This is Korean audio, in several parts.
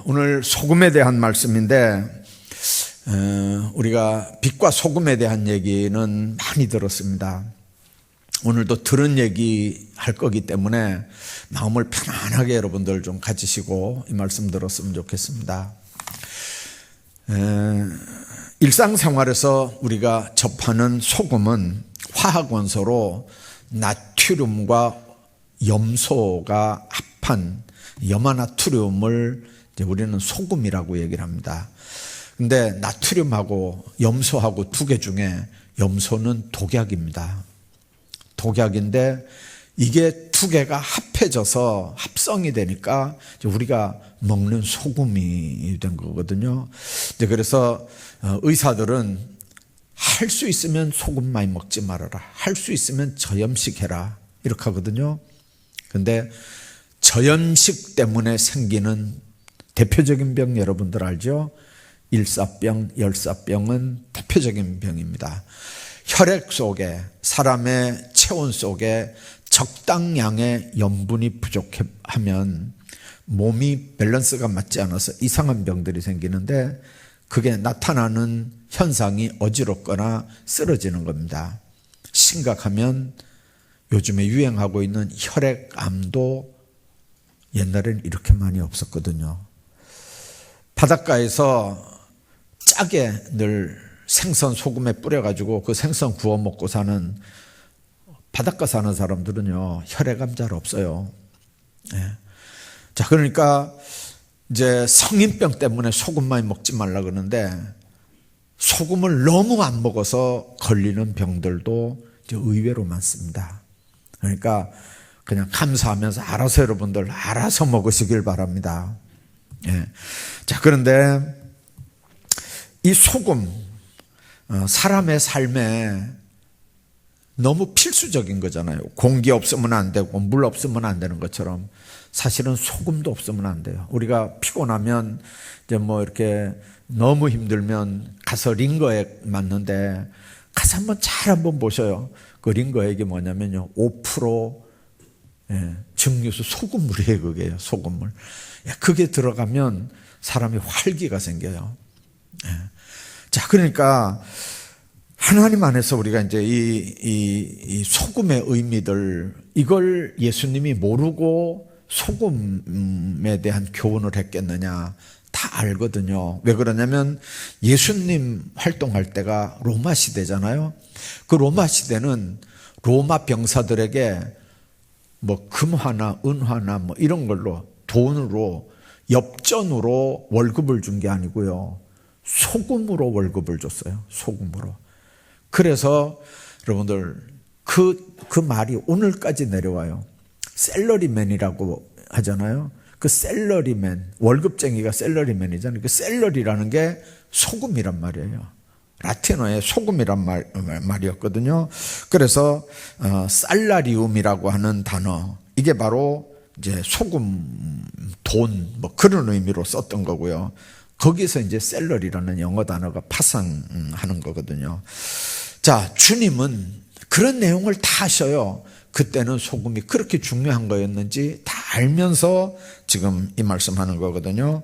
오늘 소금에 대한 말씀인데 우리가 빛과 소금에 대한 얘기는 많이 들었습니다. 오늘도 들은 얘기 할 거기 때문에 마음을 편안하게 여러분들 좀 가지시고 이 말씀 들었으면 좋겠습니다. 일상생활에서 우리가 접하는 소금은 화학원소로 나트륨과 염소가 합한 염화나트륨을 우리는 소금이라고 얘기를 합니다. 근데 나트륨하고 염소하고 두 개 중에 염소는 독약입니다. 독약인데 이게 두 개가 합해져서 합성이 되니까 우리가 먹는 소금이 된 거거든요. 그래서 의사들은 할 수 있으면 소금 많이 먹지 말아라. 할 수 있으면 저염식 해라. 이렇게 하거든요. 근데 저염식 때문에 생기는 대표적인 병 여러분들 알죠? 일사병, 열사병은 대표적인 병입니다. 혈액 속에 사람의 체온 속에 적당량의 염분이 부족하면 몸이 밸런스가 맞지 않아서 이상한 병들이 생기는데 그게 나타나는 현상이 어지럽거나 쓰러지는 겁니다. 심각하면 요즘에 유행하고 있는 혈액암도 옛날에는 이렇게 많이 없었거든요. 바닷가에서 짜게 늘 생선 소금에 뿌려가지고 그 생선 구워 먹고 사는 바닷가 사는 사람들은요 혈액암 잘 없어요. 자, 그러니까 이제 성인병 때문에 소금 많이 먹지 말라 그러는데 소금을 너무 안 먹어서 걸리는 병들도 이제 의외로 많습니다. 그러니까 그냥 감사하면서 알아서 여러분들 알아서 먹으시길 바랍니다. 자, 그런데 이 소금 사람의 삶에 너무 필수적인 거잖아요. 공기 없으면 안 되고 물 없으면 안 되는 것처럼 사실은 소금도 없으면 안 돼요. 우리가 피곤하면 이제 뭐 이렇게 너무 힘들면 가서 링거액 맞는데 가서 한번 보셔요. 그 링거액이 뭐냐면요 5% 증류수 소금물이에요. 그게요 소금물. 그게 들어가면 사람이 활기가 생겨요. 자, 그러니까 하나님 안에서 우리가 이제 이 소금의 의미들 이걸 예수님이 모르고 소금에 대한 교훈을 했겠느냐? 다 알거든요. 왜 그러냐면 예수님 활동할 때가 로마 시대잖아요. 그 로마 시대는 로마 병사들에게 뭐 금화나 은화나 뭐 이런 걸로 돈으로 엽전으로 월급을 준 게 아니고요. 소금으로 월급을 줬어요. 소금으로. 그래서 여러분들 그 말이 오늘까지 내려와요. 샐러리맨이라고 하잖아요. 그 샐러리맨, 월급쟁이가 샐러리맨이잖아요. 그 샐러리라는 게 소금이란 말이에요. 라틴어에 소금이란 말이었거든요. 그래서 살라리움이라고 하는 단어, 이게 바로 이제 소금, 돈, 뭐 그런 의미로 썼던 거고요. 거기서 이제 샐러리라는 영어 단어가 파생하는 거거든요. 자, 주님은 그런 내용을 다 아셔요. 그때는 소금이 그렇게 중요한 거였는지 다 알면서 지금 이 말씀하는 거거든요.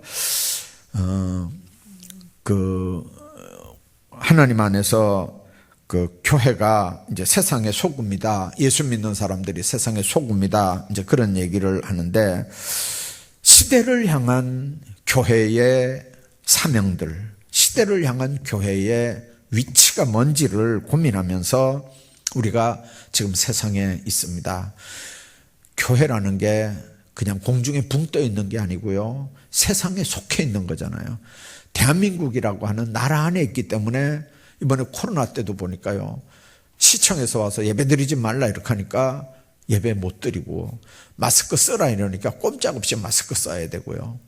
하나님 안에서 그 교회가 이제 세상의 소금이다. 예수 믿는 사람들이 세상의 소금이다. 이제 그런 얘기를 하는데 시대를 향한 교회의 사명들, 시대를 향한 교회의 위치가 뭔지를 고민하면서 우리가 지금 세상에 있습니다. 교회라는 게 그냥 공중에 붕 떠 있는 게 아니고요. 세상에 속해 있는 거잖아요. 대한민국이라고 하는 나라 안에 있기 때문에 이번에 코로나 때도 보니까요. 시청에서 와서 예배 드리지 말라 이렇게 하니까 예배 못 드리고 마스크 쓰라 이러니까 꼼짝없이 마스크 써야 되고요.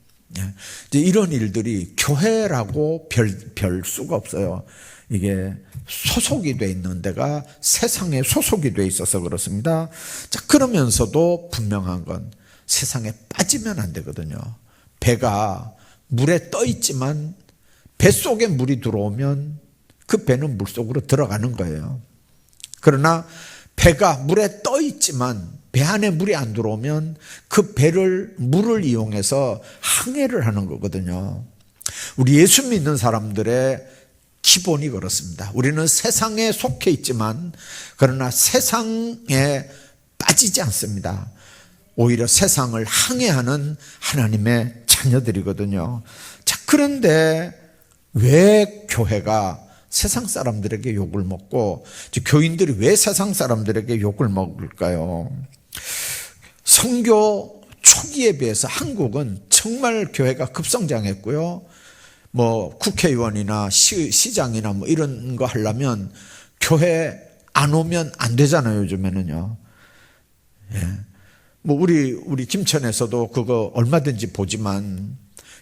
이제 이런 일들이 교회라고 별 수가 없어요. 이게 소속이 돼 있는 데가 세상에 소속이 돼 있어서 그렇습니다. 자, 그러면서도 분명한 건 세상에 빠지면 안 되거든요. 배가 물에 떠 있지만 뱃속에 물이 들어오면 그 배는 물속으로 들어가는 거예요. 그러나 배가 물에 떠 있지만 배 안에 물이 안 들어오면 그 물을 이용해서 항해를 하는 거거든요. 우리 예수 믿는 사람들의 기본이 그렇습니다. 우리는 세상에 속해 있지만 그러나 세상에 빠지지 않습니다. 오히려 세상을 항해하는 하나님의 자녀들이거든요. 자, 그런데 왜 교회가 세상 사람들에게 욕을 먹고 교인들이 왜 세상 사람들에게 욕을 먹을까요? 선교 초기에 비해서 한국은 정말 교회가 급성장했고요. 뭐 국회의원이나 시장이나 뭐 이런 거 하려면 교회 안 오면 안 되잖아요, 요즘에는요. 예. 뭐 우리 김천에서도 그거 얼마든지 보지만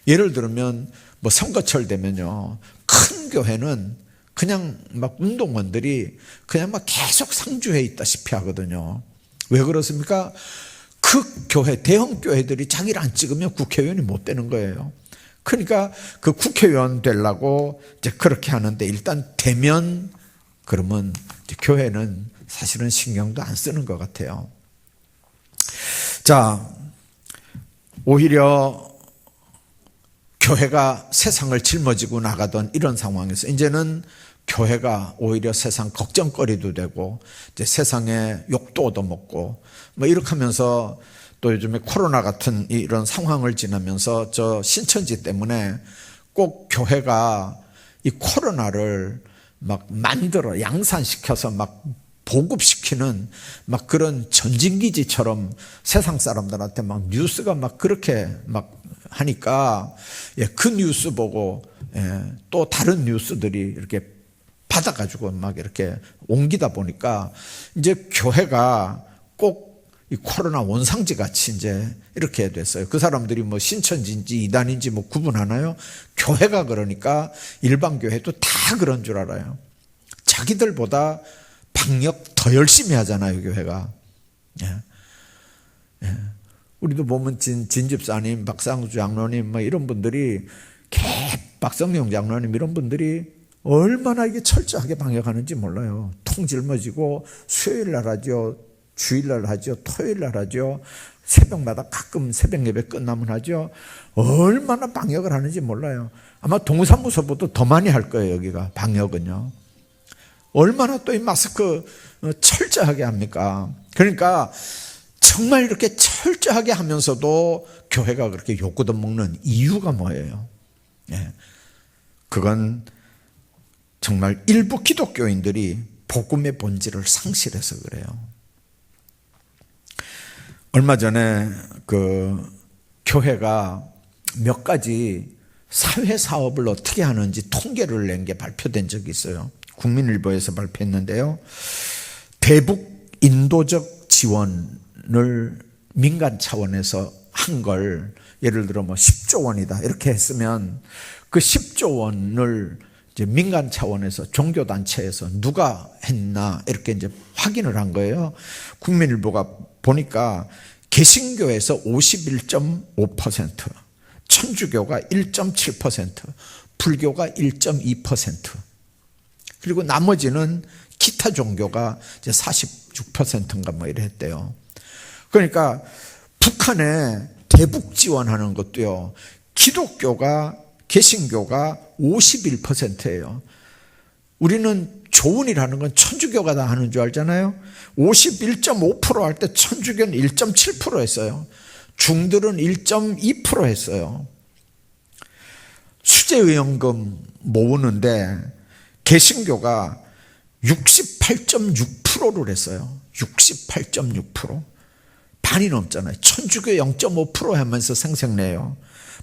예를 들면 뭐 선거철 되면요. 큰 교회는 그냥 막 운동원들이 그냥 막 계속 상주해 있다시피 하거든요. 왜 그렇습니까? 그 교회, 대형 교회들이 자기를 안 찍으면 국회의원이 못 되는 거예요. 그러니까 그 국회의원 되려고 이제 그렇게 하는데 일단 되면 그러면 이제 교회는 사실은 신경도 안 쓰는 것 같아요. 자, 오히려 교회가 세상을 짊어지고 나가던 이런 상황에서 이제는 교회가 오히려 세상 걱정거리도 되고 이제 세상에 욕도 얻어먹고 뭐 이렇게 하면서 또 요즘에 코로나 같은 이런 상황을 지나면서 저 신천지 때문에 꼭 교회가 이 코로나를 막 만들어 양산시켜서 막 보급시키는 막 그런 전진기지처럼 세상 사람들한테 막 뉴스가 막 그렇게 막 하니까 그 뉴스 보고 또 다른 뉴스들이 이렇게 받아가지고 막 이렇게 옮기다 보니까 이제 교회가 꼭 이 코로나 원상지 같이 이제 이렇게 됐어요. 그 사람들이 뭐 신천지인지 이단인지 뭐 구분하나요? 교회가 그러니까 일반 교회도 다 그런 줄 알아요. 자기들보다 방역 더 열심히 하잖아요, 교회가. 우리도 보면 진집사님, 박상수 장로님 뭐 이런 분들이 박성용 장로님 이런 분들이 얼마나 이게 철저하게 방역하는지 몰라요. 통 짊어지고 수요일 날 하죠. 주일 날 하죠. 토요일 날 하죠. 새벽마다 가끔 새벽 예배 끝나면 하죠. 얼마나 방역을 하는지 몰라요. 아마 동사무소보다 더 많이 할 거예요, 여기가 방역은요. 얼마나 또 이 마스크 철저하게 합니까? 그러니까 정말 이렇게 철저하게 하면서도 교회가 그렇게 욕 얻어먹는 이유가 뭐예요? 그건 정말 일부 기독교인들이 복음의 본질을 상실해서 그래요. 얼마 전에 그 교회가 몇 가지 사회 사업을 어떻게 하는지 통계를 낸 게 발표된 적이 있어요. 국민일보에서 발표했는데요. 대북 인도적 지원을 민간 차원에서 한 걸 예를 들어 뭐 10조 원이다 이렇게 했으면 그 10조 원을 이제 민간 차원에서 종교단체에서 누가 했나 이렇게 이제 확인을 한 거예요. 국민일보가 보니까 개신교에서 51.5%, 천주교가 1.7%, 불교가 1.2%, 그리고 나머지는 기타 종교가 이제 46%인가 뭐 이래 했대요. 그러니까 북한에 대북 지원하는 것도요, 기독교가 개신교가 51%예요. 우리는 좋은 일 하는 건 천주교가 다 하는 줄 알잖아요. 51.5% 할 때 천주교는 1.7% 했어요. 중들은 1.2% 했어요. 수재의원금 모으는데 개신교가 68.6%를 했어요. 68.6%. 반이 넘잖아요. 천주교 0.5% 하면서 생색내요.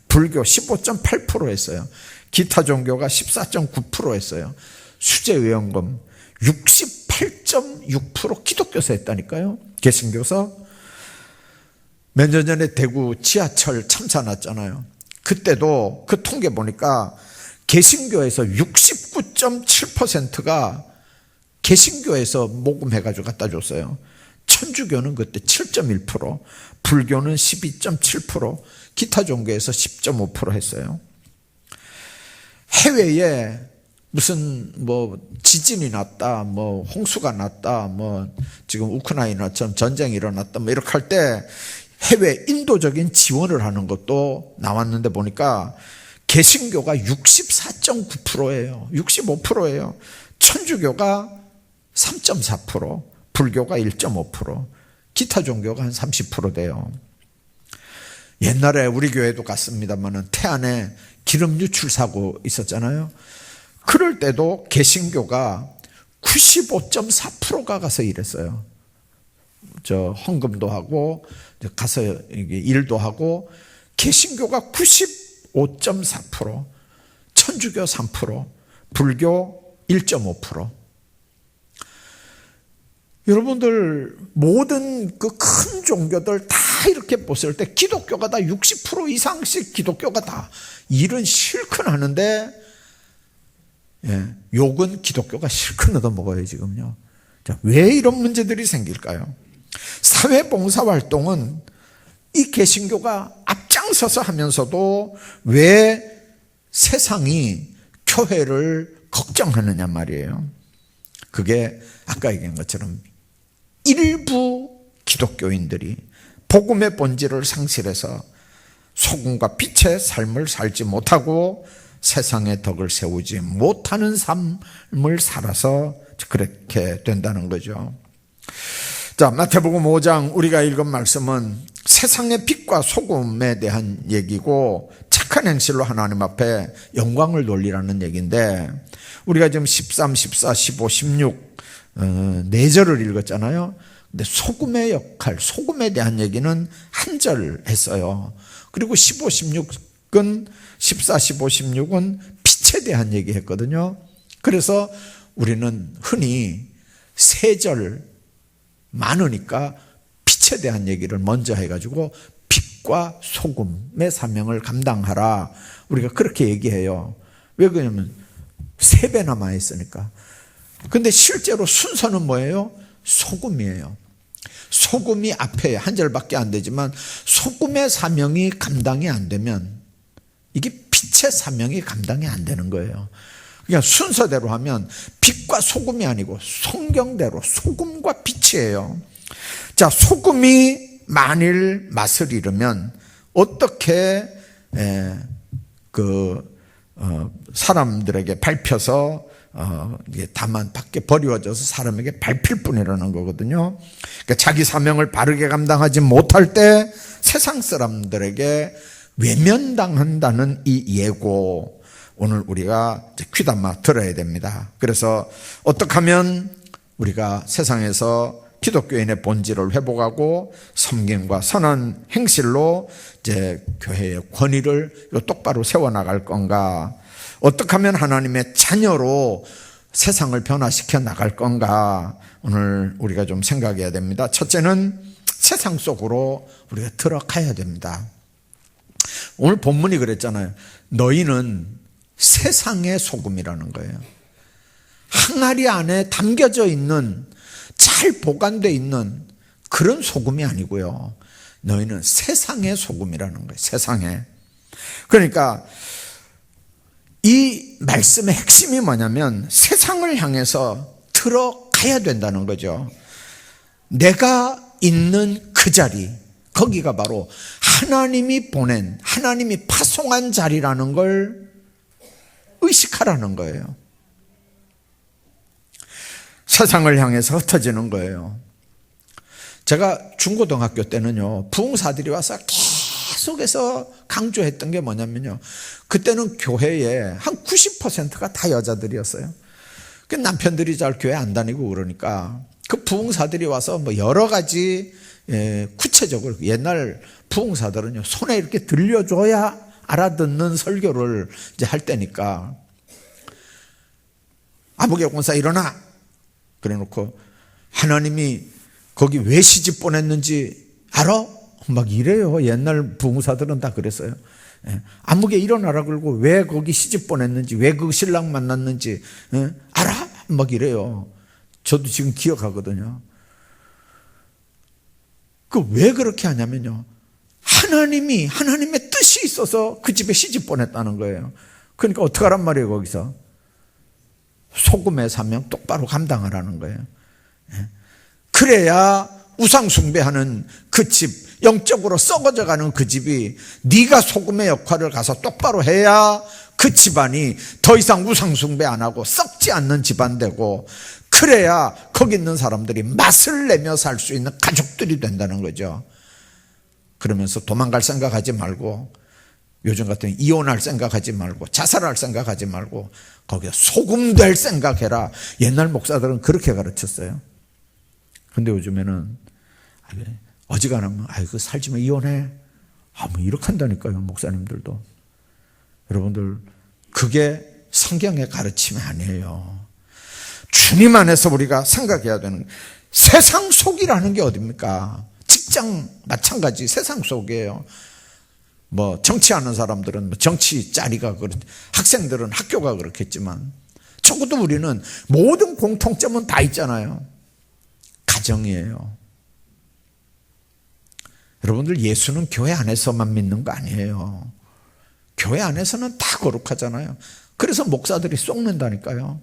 불교 15.8% 했어요. 기타 종교가 14.9% 했어요. 수재의원금 68.6% 기독교서 했다니까요. 개신교서. 몇 년 전에 대구 지하철 참사 났잖아요. 그때도 그 통계 보니까 개신교에서 69.7%가 개신교에서 모금해가지고 갖다 줬어요. 천주교는 그때 7.1%, 불교는 12.7%, 기타 종교에서 10.5% 했어요. 해외에 무슨 뭐 지진이 났다, 뭐 홍수가 났다, 뭐 지금 우크라이나처럼 전쟁이 일어났다, 뭐 이렇게 할 때 해외 인도적인 지원을 하는 것도 나왔는데 보니까 개신교가 64.9%예요. 65%예요. 천주교가 3.4%, 불교가 1.5%, 기타 종교가 한 30% 돼요. 옛날에 우리 교회도 갔습니다만은 태안에 기름 유출 사고 있었잖아요. 그럴 때도 개신교가 95.4%가 가서 일했어요. 헌금도 하고 가서 일도 하고, 개신교가 95.4%, 천주교 3%, 불교 1.5%. 여러분들 모든 그 큰 종교들 다 이렇게 보실 때 기독교가 다 60% 이상씩 기독교가 다 일은 실컷 하는데, 욕은 기독교가 실컷 얻어먹어요 지금요. 자, 왜 이런 문제들이 생길까요? 사회봉사활동은 이 개신교가 앞장서서 하면서도 왜 세상이 교회를 걱정하느냐 말이에요. 그게 아까 얘기한 것처럼 일부 기독교인들이 복음의 본질을 상실해서 소금과 빛의 삶을 살지 못하고 세상의 덕을 세우지 못하는 삶을 살아서 그렇게 된다는 거죠. 자, 마태복음 5장 우리가 읽은 말씀은 세상의 빛과 소금에 대한 얘기고, 착한 행실로 하나님 앞에 영광을 돌리라는 얘기인데, 우리가 지금 13, 14, 15, 16 4절을 읽었잖아요. 근데 소금의 역할, 소금에 대한 얘기는 한 절 했어요. 그리고 15, 16은 14, 15, 16은 빛에 대한 얘기 했거든요. 그래서 우리는 흔히 3절 많으니까 빛에 대한 얘기를 먼저 해가지고 빛과 소금의 사명을 감당하라, 우리가 그렇게 얘기해요. 왜 그러냐면 3배나 많이 쓰니까. 근데 실제로 순서는 뭐예요? 소금이에요. 소금이 앞에 한 절밖에 안 되지만 소금의 사명이 감당이 안 되면 이게 빛의 사명이 감당이 안 되는 거예요. 그냥 순서대로 하면 빛과 소금이 아니고 성경대로 소금과 빛이에요. 자, 소금이 만일 맛을 잃으면 어떻게 사람들에게 밟혀서 다만 밖에 버려져서 사람에게 밟힐 뿐이라는 거거든요. 그러니까 자기 사명을 바르게 감당하지 못할 때 세상 사람들에게 외면당한다는 이 예고, 오늘 우리가 귀담아 들어야 됩니다. 그래서 어떻게 하면 우리가 세상에서 기독교인의 본질을 회복하고 섬김과 선한 행실로 이제 교회의 권위를 똑바로 세워나갈 건가? 어떻게 하면 하나님의 자녀로 세상을 변화시켜 나갈 건가? 오늘 우리가 좀 생각해야 됩니다. 첫째는 세상 속으로 우리가 들어가야 됩니다. 오늘 본문이 그랬잖아요. 너희는 세상의 소금이라는 거예요. 항아리 안에 담겨져 있는, 잘 보관되어 있는 그런 소금이 아니고요. 너희는 세상의 소금이라는 거예요. 세상에. 그러니까 이 말씀의 핵심이 뭐냐면 세상을 향해서 들어가야 된다는 거죠. 내가 있는 그 자리, 거기가 바로 하나님이 보낸, 하나님이 파송한 자리라는 걸 의식하라는 거예요. 세상을 향해서 흩어지는 거예요. 제가 중고등학교 때는요, 부흥사들이 와서 계속해서 강조했던 게 뭐냐면요, 그때는 교회에 한 90%가 다 여자들이었어요. 그 남편들이 잘 교회 안 다니고 그러니까 그 부흥사들이 와서 뭐 여러 가지 구체적으로, 옛날 부흥사들은요, 손에 이렇게 들려줘야 알아듣는 설교를 이제 할 때니까, 아부개 권사 일어나! 그래 놓고 하나님이 거기 왜 시집 보냈는지 알아? 막 이래요. 옛날 부흥사들은 다 그랬어요. 아무개 일어나라 그러고 왜 거기 시집 보냈는지, 왜 그 신랑 만났는지 알아? 막 이래요. 저도 지금 기억하거든요. 그 왜 그렇게 하냐면요, 하나님의 뜻이 있어서 그 집에 시집 보냈다는 거예요. 그러니까 어떡하란 말이에요. 거기서 소금의 사명 똑바로 감당하라는 거예요. 그래야 우상 숭배하는 그 집, 영적으로 썩어져가는 그 집이 네가 소금의 역할을 가서 똑바로 해야 그 집안이 더 이상 우상 숭배 안 하고 썩지 않는 집안 되고, 그래야 거기 있는 사람들이 맛을 내며 살 수 있는 가족들이 된다는 거죠. 그러면서 도망갈 생각하지 말고, 요즘 같은 이혼할 생각하지 말고, 자살할 생각하지 말고, 거기에 소금 될 생각해라. 옛날 목사들은 그렇게 가르쳤어요. 근데 요즘에는 어지간하면 그 살지만 이혼해. 뭐 이렇게 한다니까요, 목사님들도. 여러분들, 그게 성경의 가르침이 아니에요. 주님 안에서 우리가 생각해야 되는, 세상 속이라는 게 어딥니까? 직장 마찬가지 세상 속이에요. 뭐 정치하는 사람들은 뭐 정치 짜리가 학생들은 학교가 그렇겠지만, 적어도 우리는 모든 공통점은 다 있잖아요. 가정이에요. 여러분들, 예수는 교회 안에서만 믿는 거 아니에요. 교회 안에서는 다 거룩하잖아요. 그래서 목사들이 쏙는다니까요.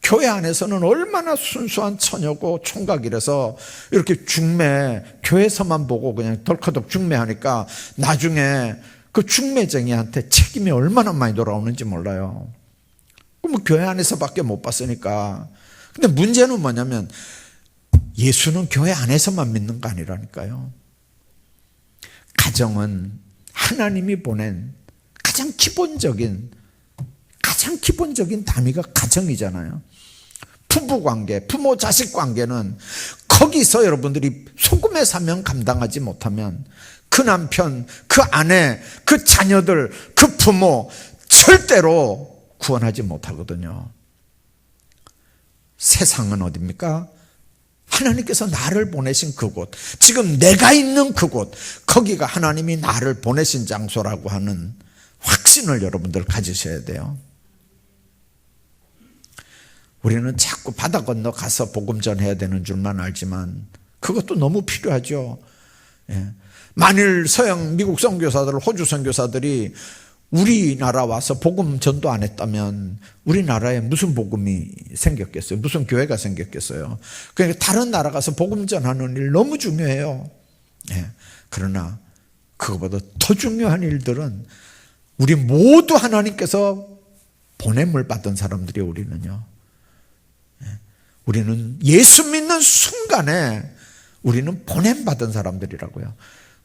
교회 안에서는 얼마나 순수한 처녀고 총각이라서 이렇게 중매, 교회에서만 보고 그냥 덜커덕 중매하니까 나중에 그 중매쟁이한테 책임이 얼마나 많이 돌아오는지 몰라요. 그럼 교회 안에서밖에 못 봤으니까. 근데 문제는 뭐냐면, 예수는 교회 안에서만 믿는 거 아니라니까요. 가정은 하나님이 보낸 가장 기본적인 단위가 가정이잖아요. 부부관계, 부모 자식 관계는 거기서 여러분들이 소금의 사명 감당하지 못하면 그 남편, 그 아내, 그 자녀들, 그 부모 절대로 구원하지 못하거든요. 세상은 어디입니까? 하나님께서 나를 보내신 그곳, 지금 내가 있는 그곳, 거기가 하나님이 나를 보내신 장소라고 하는 확신을 여러분들 가지셔야 돼요. 우리는 자꾸 바다 건너 가서 복음 전해야 되는 줄만 알지만 그것도 너무 필요하죠. 만일 서양 미국 선교사들, 호주 선교사들이 우리나라 와서 복음 전도 안 했다면 우리나라에 무슨 복음이 생겼겠어요? 무슨 교회가 생겼겠어요? 그러니까 다른 나라 가서 복음 전하는 일 너무 중요해요. 그러나 그거보다 더 중요한 일들은 우리 모두 하나님께서 보냄을 받은 사람들이 우리는요. 우리는 예수 믿는 순간에 우리는 보냄받은 사람들이라고요.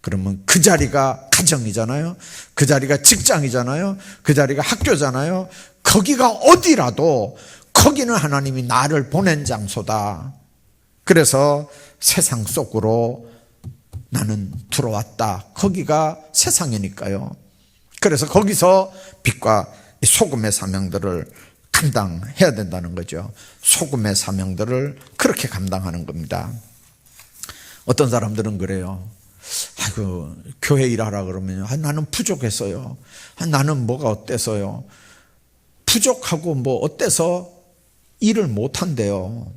그러면 그 자리가 가정이잖아요. 그 자리가 직장이잖아요. 그 자리가 학교잖아요. 거기가 어디라도 거기는 하나님이 나를 보낸 장소다. 그래서 세상 속으로 나는 들어왔다. 거기가 세상이니까요. 그래서 거기서 빛과 소금의 사명들을 감당해야 된다는 거죠. 소금의 사명들을 그렇게 감당하는 겁니다. 어떤 사람들은 그래요. 교회 일하라 그러면 나는 부족했어요. 나는 뭐가 어때서요? 부족하고 뭐 어때서 일을 못한대요.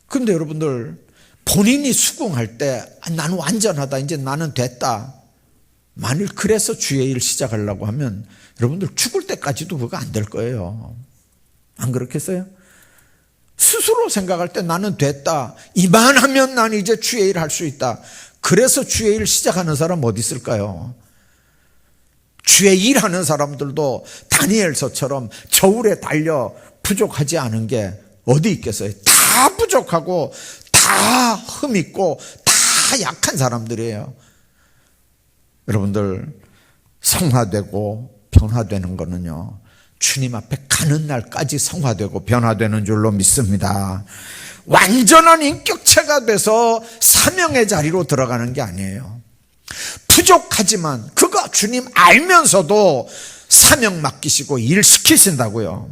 그런데 여러분들, 본인이 수긍할 때 나는 완전하다, 이제 나는 됐다, 만일 그래서 주의 일 시작하려고 하면 여러분들 죽을 때까지도 그거 안 될 거예요. 안 그렇겠어요? 스스로 생각할 때 나는 됐다, 이만하면 난 이제 주의 일 할 수 있다, 그래서 주의 일 시작하는 사람 어디 있을까요? 주의 일 하는 사람들도 다니엘서처럼 저울에 달려 부족하지 않은 게 어디 있겠어요? 다 부족하고 다 흠있고 다 약한 사람들이에요. 여러분들, 성화되고 변화되는 거는요, 주님 앞에 가는 날까지 성화되고 변화되는 줄로 믿습니다. 완전한 인격체가 돼서 사명의 자리로 들어가는 게 아니에요. 부족하지만 그거 주님 알면서도 사명 맡기시고 일 시키신다고요.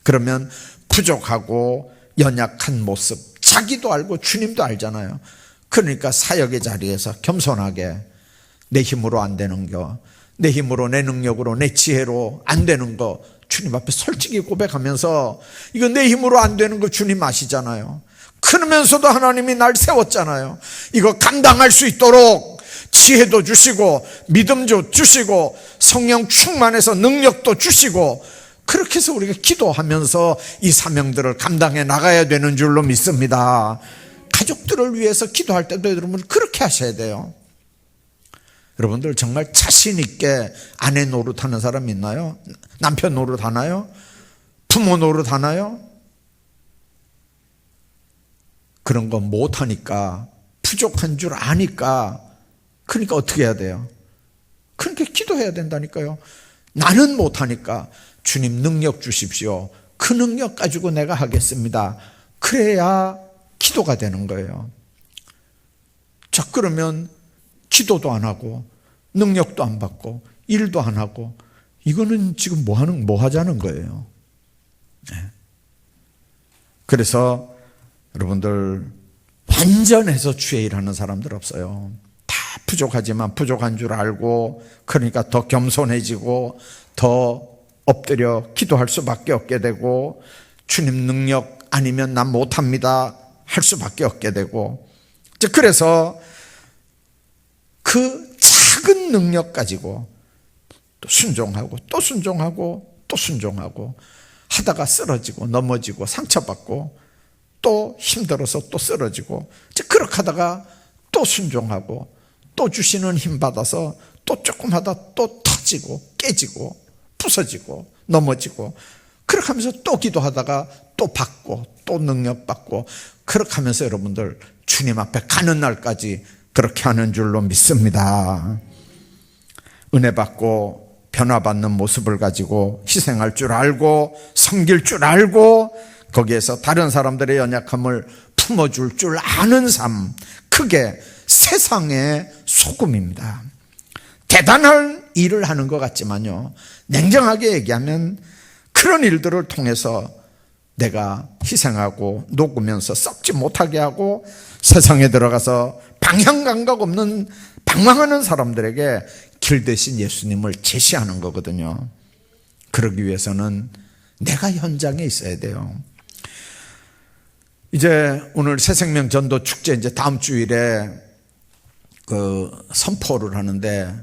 그러면 부족하고 연약한 모습 자기도 알고 주님도 알잖아요. 그러니까 사역의 자리에서 겸손하게 내 힘으로 안 되는 거, 내 힘으로, 내 능력으로, 내 지혜로 안 되는 거 주님 앞에 솔직히 고백하면서, 이거 내 힘으로 안 되는 거 주님 아시잖아요. 그러면서도 하나님이 날 세웠잖아요. 이거 감당할 수 있도록 지혜도 주시고 믿음도 주시고 성령 충만해서 능력도 주시고 그렇게 그렇게 해서 우리가 기도하면서 이 사명들을 감당해 나가야 되는 줄로 믿습니다. 가족들을 위해서 기도할 때도 여러분 그렇게 하셔야 돼요. 여러분들 정말 자신 있게 아내 노릇하는 사람 있나요? 남편 노릇하나요? 부모 노릇하나요? 그런 거 못하니까, 부족한 줄 아니까, 그러니까 어떻게 해야 돼요? 그러니까 기도해야 된다니까요. 나는 못하니까 주님 능력 주십시오. 그 능력 가지고 내가 하겠습니다. 그래야 기도가 되는 거예요. 자, 그러면 기도도 안 하고 능력도 안 받고 일도 안 하고, 이거는 지금 뭐 하자는 거예요. 네. 그래서 여러분들 완전해서 주의 일하는 사람들 없어요. 다 부족하지만 부족한 줄 알고, 그러니까 더 겸손해지고 더 엎드려 기도할 수밖에 없게 되고, 주님 능력 아니면 난 못합니다 할 수밖에 없게 되고, 그래서 그 작은 능력 가지고 또 순종하고 또 순종하고 또 순종하고 하다가 쓰러지고 넘어지고 상처받고 또 힘들어서 또 쓰러지고, 그렇게 하다가 또 순종하고 또 주시는 힘 받아서 또 조금 하다 또 터지고 깨지고 부서지고 넘어지고, 그렇게 하면서 또 기도하다가 또 받고 또 능력 받고, 그렇게 하면서 여러분들 주님 앞에 가는 날까지 그렇게 하는 줄로 믿습니다. 은혜 받고 변화받는 모습을 가지고 희생할 줄 알고 섬길 줄 알고, 거기에서 다른 사람들의 연약함을 품어줄 줄 아는 삶, 그게 세상의 소금입니다. 대단한 일을 하는 것 같지만요, 냉정하게 얘기하면 그런 일들을 통해서 내가 희생하고 녹으면서 썩지 못하게 하고 세상에 들어가서 방향 감각 없는 방황하는 사람들에게 길 대신 예수님을 제시하는 거거든요. 그러기 위해서는 내가 현장에 있어야 돼요. 이제 오늘 새생명 전도 축제 이제 다음 주일에 그 선포를 하는데,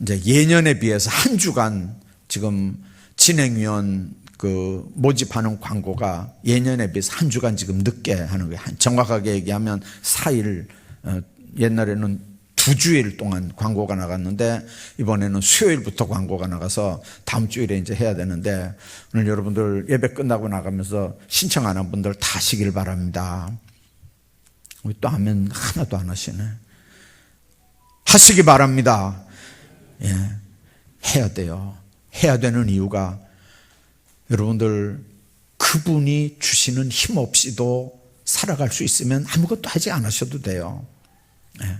이제 예년에 비해서 한 주간 지금 진행위원 그 모집하는 광고가 예년에 비해서 한 주간 지금 늦게 하는 거예요. 정확하게 얘기하면 4일, 옛날에는 2주일 동안 광고가 나갔는데 이번에는 수요일부터 광고가 나가서 다음 주일에 이제 해야 되는데, 오늘 여러분들 예배 끝나고 나가면서 신청 안 한 분들 다 하시길 바랍니다. 또 하면 하나도 안 하시네. 하시기 바랍니다. 예, 해야 돼요. 해야 되는 이유가, 여러분들 그분이 주시는 힘 없이도 살아갈 수 있으면 아무것도 하지 않으셔도 돼요. 예.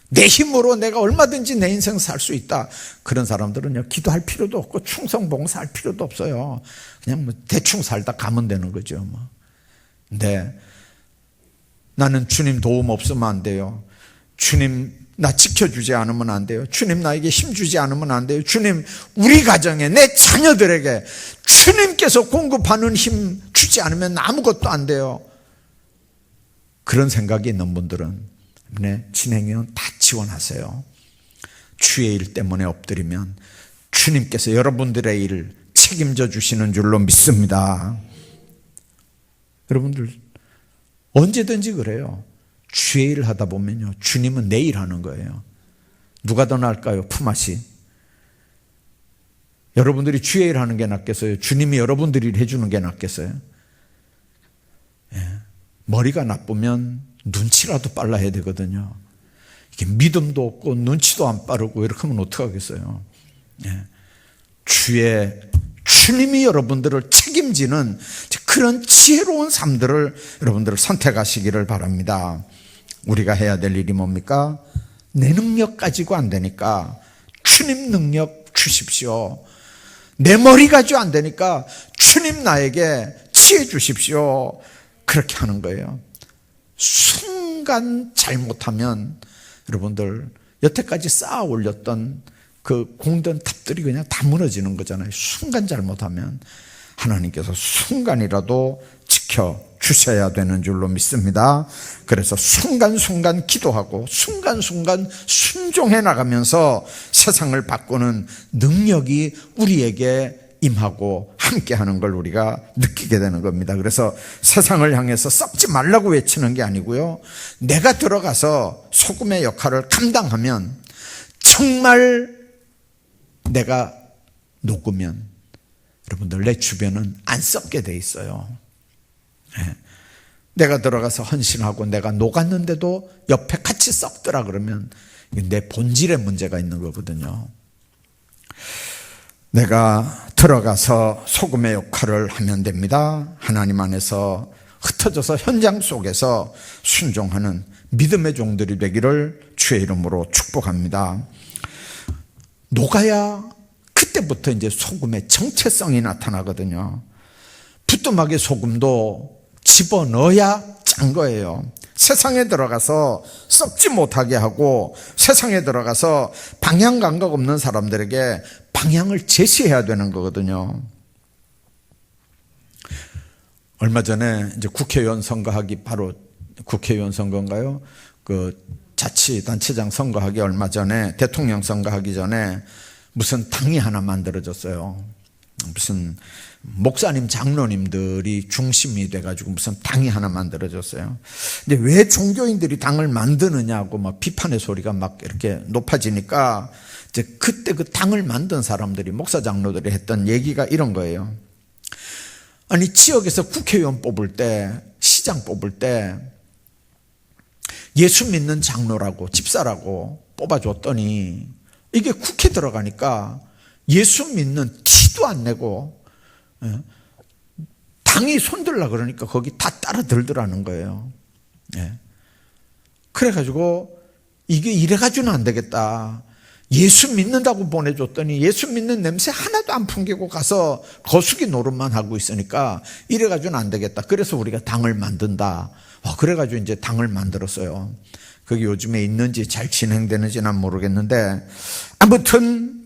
내 힘으로 내가 얼마든지 내 인생 살 수 있다, 그런 사람들은요 기도할 필요도 없고 충성봉사할 필요도 없어요. 그냥 뭐 대충 살다 가면 되는 거죠 뭐. 근데 나는 주님 도움 없으면 안 돼요. 주님 나 지켜주지 않으면 안 돼요. 주님 나에게 힘 주지 않으면 안 돼요. 주님 우리 가정에 내 자녀들에게 주님께서 공급하는 힘 주지 않으면 아무것도 안 돼요. 그런 생각이 있는 분들은 진행위원 다 지원하세요. 주의 일 때문에 엎드리면 주님께서 여러분들의 일을 책임져 주시는 줄로 믿습니다. 여러분들 언제든지 그래요. 주의 일을 하다 보면요, 주님은 내 일 하는 거예요. 누가 더 나을까요? 품앗이. 여러분들이 주의 일 하는 게 낫겠어요? 주님이 여러분들 일 해주는 게 낫겠어요? 예. 머리가 나쁘면 눈치라도 빨라야 되거든요. 이게 믿음도 없고 눈치도 안 빠르고 이렇게 하면 어떡하겠어요? 예. 주님이 여러분들을 책임지는 그런 지혜로운 삶들을 여러분들 선택하시기를 바랍니다. 우리가 해야 될 일이 뭡니까? 내 능력 가지고 안 되니까 주님 능력 주십시오. 내 머리 가지고 안 되니까 주님 나에게 지혜 주십시오. 그렇게 하는 거예요. 순간 잘못하면 여러분들 여태까지 쌓아 올렸던 그 공든 탑들이 그냥 다 무너지는 거잖아요. 순간 잘못하면 하나님께서 순간이라도 지켜주셔야 되는 줄로 믿습니다. 그래서 순간순간 기도하고 순간순간 순종해 나가면서 세상을 바꾸는 능력이 우리에게 임하고 함께 하는 걸 우리가 느끼게 되는 겁니다. 그래서 세상을 향해서 썩지 말라고 외치는 게 아니고요, 내가 들어가서 소금의 역할을 감당하면 정말 내가 녹으면 여러분들 내 주변은 안 썩게 돼 있어요. 내가 들어가서 헌신하고 내가 녹았는데도 옆에 같이 썩더라 그러면 내 본질에 문제가 있는 거거든요. 내가 들어가서 소금의 역할을 하면 됩니다. 하나님 안에서 흩어져서 현장 속에서 순종하는 믿음의 종들이 되기를 주의 이름으로 축복합니다. 녹아야 그때부터 이제 소금의 정체성이 나타나거든요. 부뚜막의 소금도 집어넣어야 짠 거예요. 세상에 들어가서 썩지 못하게 하고 세상에 들어가서 방향 감각 없는 사람들에게 방향을 제시해야 되는 거거든요. 얼마 전에 이제 국회의원 선거하기, 바로 국회의원 선거인가요? 그 자치단체장 선거하기 얼마 전에, 대통령 선거하기 전에 무슨 당이 하나 만들어졌어요. 무슨 목사님, 장로님들이 중심이 돼가지고 무슨 당이 하나 만들어졌어요. 근데 왜 종교인들이 당을 만드느냐고 막 비판의 소리가 막 이렇게 높아지니까 이제 그때 그 당을 만든 사람들이, 목사, 장로들이 했던 얘기가 이런 거예요. 아니, 지역에서 국회의원 뽑을 때, 시장 뽑을 때 예수 믿는 장로라고, 집사라고 뽑아줬더니 이게 국회 들어가니까 예수 믿는 티도 안 내고 당이 손들라 그러니까 거기 다 따라 들더라는 거예요. 그래가지고 이게 이래가지고는 안 되겠다. 예수 믿는다고 보내줬더니 예수 믿는 냄새 하나도 안 풍기고 가서 거수기 노릇만 하고 있으니까 이래가지고는 안 되겠다. 그래서 우리가 당을 만든다. 그래가지고 이제 당을 만들었어요. 그게 요즘에 있는지 잘 진행되는지는 모르겠는데, 아무튼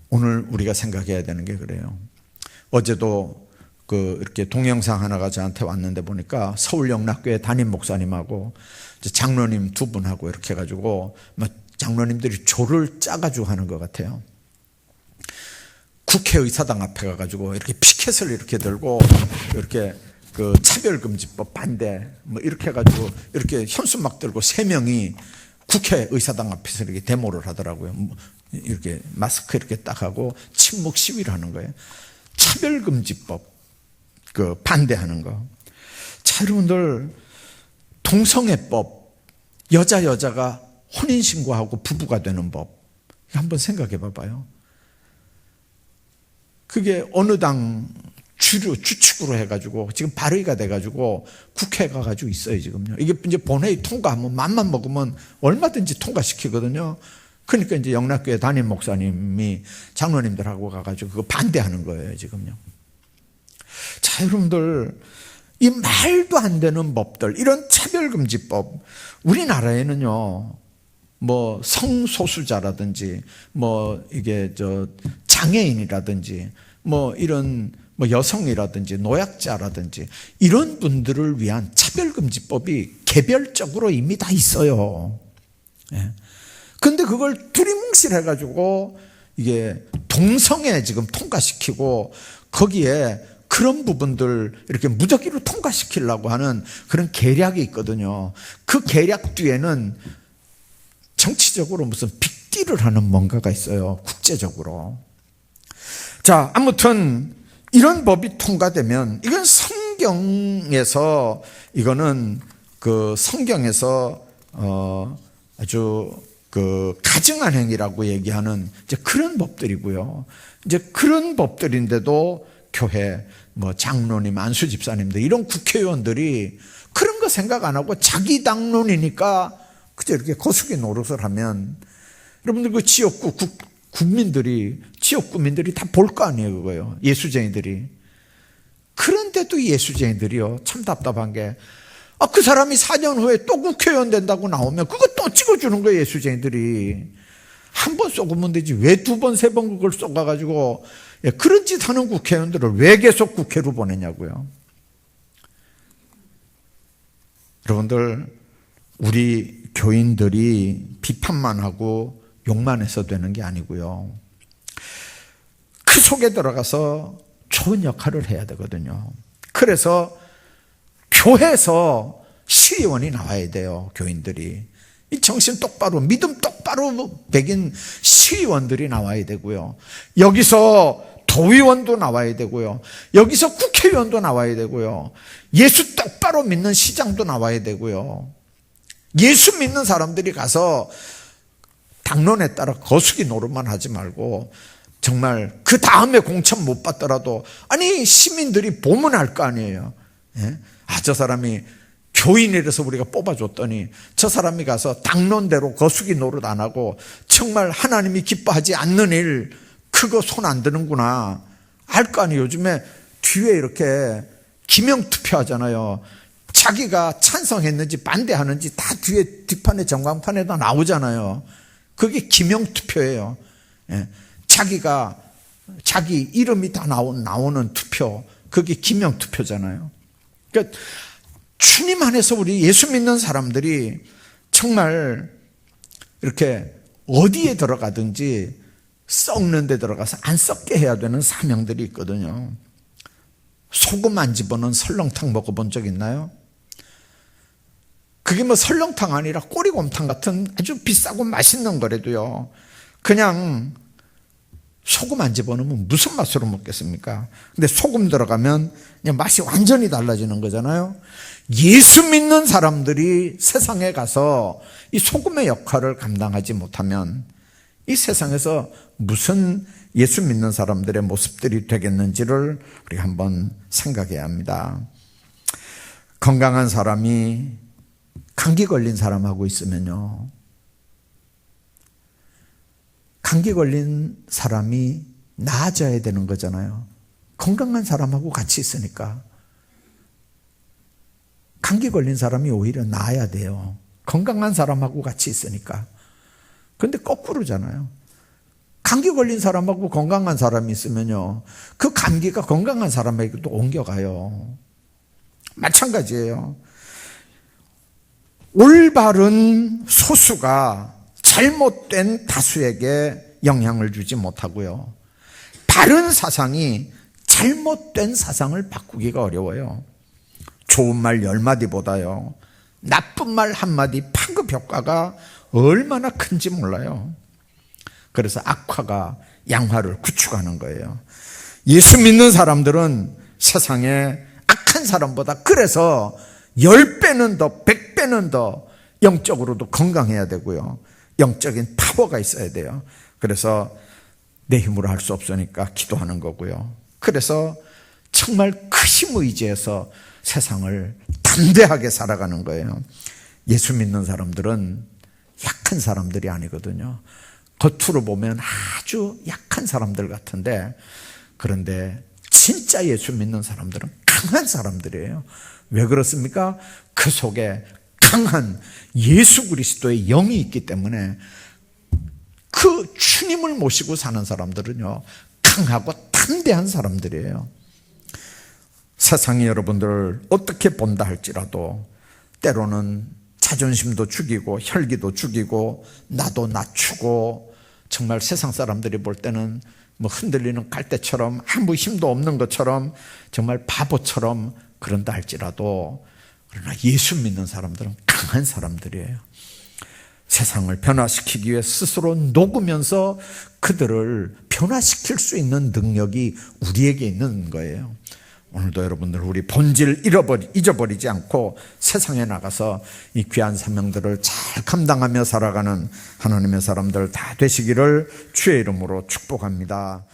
오늘 우리가 생각해야 되는 게 그래요. 어제도 이렇게 동영상 하나가 저한테 왔는데 보니까 서울영락교회 담임 목사님하고 장로님 두 분하고 이렇게 해가지고 장로님들이 조를 짜가지고 하는 것 같아요. 국회의사당 앞에 가가지고 이렇게 피켓을 이렇게 들고 이렇게 그 차별금지법 반대 이렇게 해가지고 이렇게 현수막 들고 3명이 국회의사당 앞에서 이렇게 데모를 하더라고요. 이렇게 마스크 이렇게 딱 하고 침묵 시위를 하는 거예요. 차별금지법 반대하는 거. 자, 여러분들, 동성애법, 여자가 혼인신고하고 부부가 되는 법, 한번 생각해 봐봐요. 그게 어느 당 주축으로 해가지고 지금 발의가 돼가지고 국회에 가가지고 있어요, 지금요. 이게 이제 본회의 통과하면 맘만 먹으면 얼마든지 통과시키거든요. 그러니까 이제 영락교회 담임 목사님이 장로님들하고 가가지고 그거 반대하는 거예요, 지금요. 자, 여러분들, 이 말도 안 되는 법들, 이런 차별금지법, 우리나라에는요, 뭐 성소수자라든지, 뭐 이게 장애인이라든지, 뭐 이런 여성이라든지 노약자라든지 이런 분들을 위한 차별금지법이 개별적으로 이미 다 있어요. 그런데 그걸 두리뭉실해가지고 이게 동성애 지금 통과시키고 거기에 그런 부분들 이렇게 무작위로 통과시키려고 하는 그런 계략이 있거든요. 그 계략 뒤에는 정치적으로 무슨 빅딜을 하는 뭔가가 있어요, 국제적으로. 자, 아무튼 이런 법이 통과되면 이건 성경에서, 이거는 성경에서 아주 가증한 행위라고 얘기하는 이제 그런 법들이고요. 이제 그런 법들인데도 교회 장로님, 안수 집사님들, 이런 국회의원들이 그런 거 생각 안 하고 자기 당론이니까 그저 이렇게 거수기 노릇을 하면, 여러분들 그 지역구 지역구민들이 다 볼 거 아니에요, 그거요. 예수쟁이들이. 그런데도 예수쟁이들이요, 참 답답한 게, 그 사람이 4년 후에 또 국회의원 된다고 나오면 그거 또 찍어주는 거예요, 예수쟁이들이. 한 번 쏘으면 되지 왜 2번, 3번 그걸 쏘아가지고 그런 짓 하는 국회의원들을 왜 계속 국회로 보내냐고요. 여러분들, 우리 교인들이 비판만 하고 욕만 해서 되는 게 아니고요. 그 속에 들어가서 좋은 역할을 해야 되거든요. 그래서 교회에서 시의원이 나와야 돼요. 교인들이 이 정신 똑바로 믿음 똑바로 배긴 시의원들이 나와야 되고요. 여기서 도의원도 나와야 되고요. 여기서 국회의원도 나와야 되고요. 예수 똑바로 믿는 시장도 나와야 되고요. 예수 믿는 사람들이 가서 당론에 따라 거수기 노릇만 하지 말고 정말 그 다음에 공천 못 받더라도 아니 시민들이 보면 알 거 아니에요. 예? 아, 저 사람이 교인이라서 우리가 뽑아줬더니 저 사람이 가서 당론대로 거수기 노릇 안 하고 정말 하나님이 기뻐하지 않는 일 그거 손 안 드는구나 알 거 아니에요. 요즘에 뒤에 이렇게 기명투표 하잖아요. 자기가 찬성했는지 반대하는지 다 뒤에 뒷판에 전광판에다 나오잖아요. 그게 기명투표예요. 예. 자기 이름이 다 나오는 투표, 그게 기명투표잖아요. 그러니까 주님 안에서 우리 예수 믿는 사람들이 정말 이렇게 어디에 들어가든지 썩는 데 들어가서 안 썩게 해야 되는 사명들이 있거든요. 소금 안 집어넣은 설렁탕 먹어본 적 있나요? 그게 뭐 설렁탕 아니라 꼬리곰탕 같은 아주 비싸고 맛있는 거라도요, 그냥 소금 안 집어넣으면 무슨 맛으로 먹겠습니까? 근데 소금 들어가면 그냥 맛이 완전히 달라지는 거잖아요. 예수 믿는 사람들이 세상에 가서 이 소금의 역할을 감당하지 못하면 이 세상에서 무슨 예수 믿는 사람들의 모습들이 되겠는지를 우리가 한번 생각해야 합니다. 건강한 사람이 감기 걸린 사람하고 있으면요, 감기 걸린 사람이 나아져야 되는 거잖아요. 건강한 사람하고 같이 있으니까 감기 걸린 사람이 오히려 나아야 돼요. 건강한 사람하고 같이 있으니까. 그런데 거꾸로잖아요. 감기 걸린 사람하고 건강한 사람이 있으면요, 그 감기가 건강한 사람에게도 옮겨가요. 마찬가지예요. 올바른 소수가 잘못된 다수에게 영향을 주지 못하고요, 바른 사상이 잘못된 사상을 바꾸기가 어려워요. 좋은 말 10마디보다요 나쁜 말 한마디 파급 효과가 얼마나 큰지 몰라요. 그래서 악화가 양화를 구축하는 거예요. 예수 믿는 사람들은 세상에 악한 사람보다 그래서 10배는 더 100배는 더 영적으로도 건강해야 되고요, 영적인 파워가 있어야 돼요. 그래서 내 힘으로 할 수 없으니까 기도하는 거고요. 그래서 정말 그 힘 의지해서 세상을 담대하게 살아가는 거예요. 예수 믿는 사람들은 약한 사람들이 아니거든요. 겉으로 보면 아주 약한 사람들 같은데, 그런데 진짜 예수 믿는 사람들은 강한 사람들이에요. 왜 그렇습니까? 그 속에 강한 예수 그리스도의 영이 있기 때문에 그 주님을 모시고 사는 사람들은요, 강하고 담대한 사람들이에요. 세상이 여러분들을 어떻게 본다 할지라도 때로는 자존심도 죽이고 혈기도 죽이고 나도 낮추고, 정말 세상 사람들이 볼 때는 뭐 흔들리는 갈대처럼 아무 힘도 없는 것처럼 정말 바보처럼 그런다 할지라도, 그러나 예수 믿는 사람들은 강한 사람들이에요. 세상을 변화시키기 위해 스스로 녹으면서 그들을 변화시킬 수 있는 능력이 우리에게 있는 거예요. 오늘도 여러분들 우리 본질 잊어버리지 않고 세상에 나가서 이 귀한 사명들을 잘 감당하며 살아가는 하나님의 사람들 다 되시기를 주의 이름으로 축복합니다.